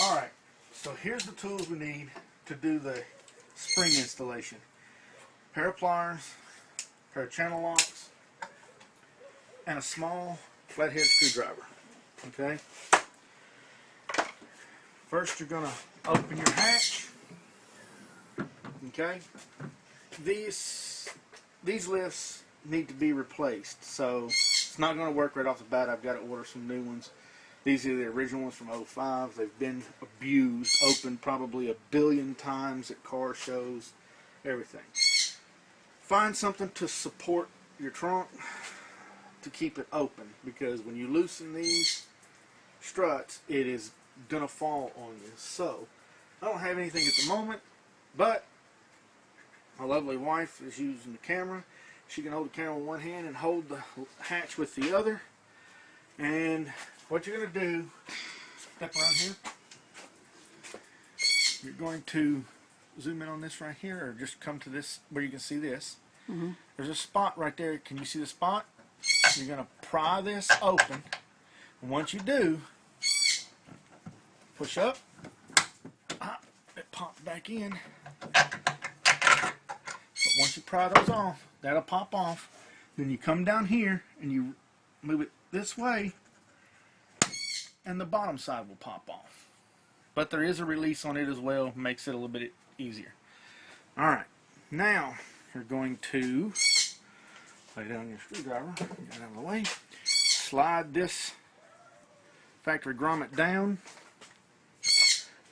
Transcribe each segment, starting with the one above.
Alright, so here's the tools we need to do the spring installation. Pair of pliers, pair of channel locks, and a small flathead screwdriver. Okay? First you're going to open your hatch. Okay? These lifts need to be replaced, so it's not going to work right off the bat. I've got to order some new ones. These are the original ones from '05. They've been abused, opened probably 1 billion times at car shows, everything. Find something to support your trunk to keep it open, because when you loosen these struts, it is going to fall on you. So, I don't have anything at the moment, but my lovely wife is using the camera. She can hold the camera with one hand and hold the hatch with the other. And what you're going to do, step around here. You're going to zoom in on this right here, or just come to this where you can see this. There's a spot right there. Can you see the spot? You're going to pry this open. And once you do, push up. It pops back in. But once you pry those off, that'll pop off. Then you come down here and you move it this way, and the bottom side will pop off. But there is a release on it as well, makes it a little bit easier. Alright, now you're going to lay down your screwdriver, get it out of the way, slide this factory grommet down.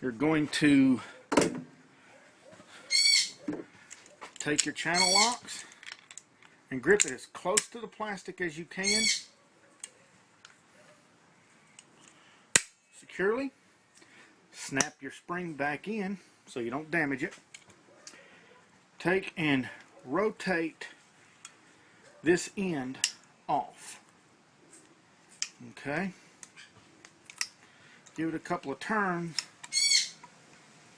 You're going to take your channel locks and grip it as close to the plastic as you can, securely. Snap your spring back in so you don't damage it. Take and rotate this end off. Okay. Give it a couple of turns.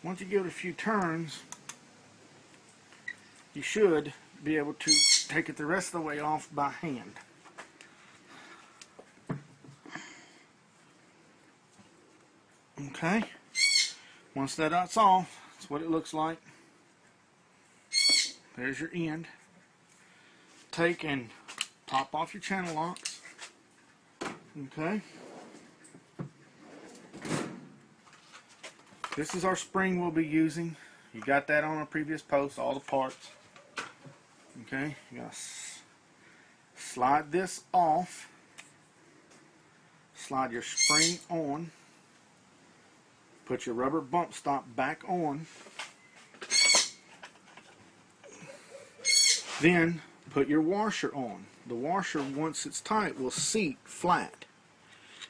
Once you give it a few turns, you should be able to take it the rest of the way off by hand. Okay. Once that's off, that's what it looks like. There's your end. Take and pop off your channel locks. Okay. This is our spring we'll be using. You got that on a previous post, all the parts. Okay, you gotta slide this off. Slide your spring on. Put your rubber bump stop back on. Then put your washer on. The washer, once it's tight, will seat flat.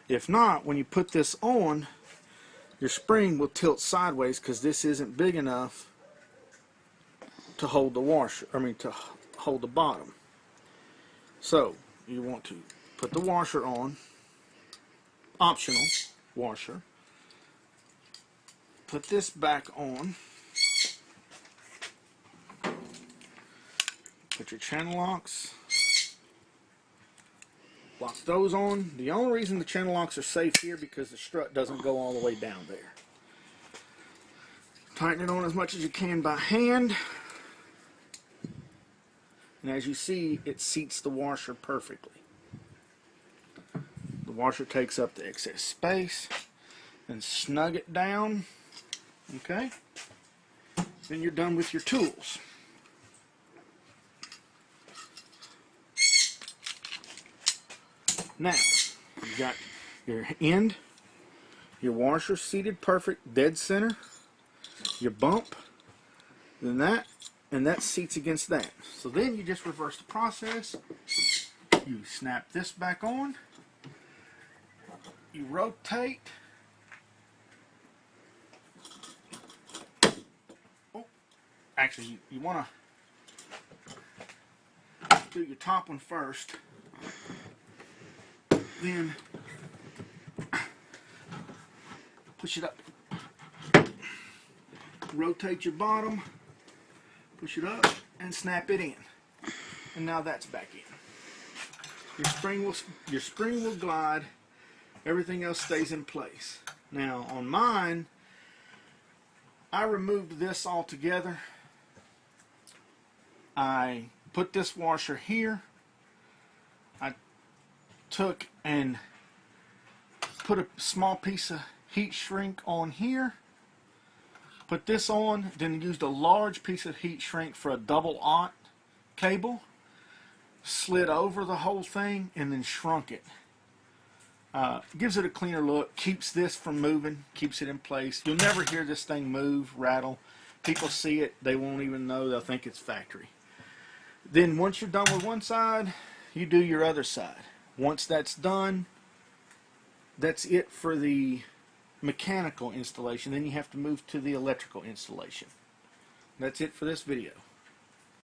If not, when you put this on, your spring will tilt sideways because this isn't big enough to hold the washer, to hold the bottom. So you want to put the washer on, optional washer. Put this back on. Put your channel locks. Lock those on. The only reason the channel locks are safe here because the strut doesn't go all the way down there. Tighten it on as much as you can by hand. And as you see, it seats the washer perfectly. The washer takes up the excess space. And snug it down. Okay? Then you're done with your tools. Now, you got your end, your washer seated perfect, dead center, your bump, then that, and that seats against that. So then you just reverse the process. You snap this back on, you rotate, actually you want to do your top one first. Then push it up, rotate your bottom, push it up, and snap it in. And now that's back in. Your spring will glide. Everything else stays in place. Now on mine, I removed this all together. I put this washer here. I took and put a small piece of heat shrink on here. Put this on, then used a large piece of heat shrink for a double aught cable. Slid over the whole thing and then shrunk it. Gives it a cleaner look, keeps this from moving, keeps it in place. You'll never hear this thing move, rattle. People see it, they won't even know, they'll think it's factory. Then once you're done with one side, you do your other side. Once that's done, that's it for the mechanical installation. Then you have to move to the electrical installation. That's it for this video.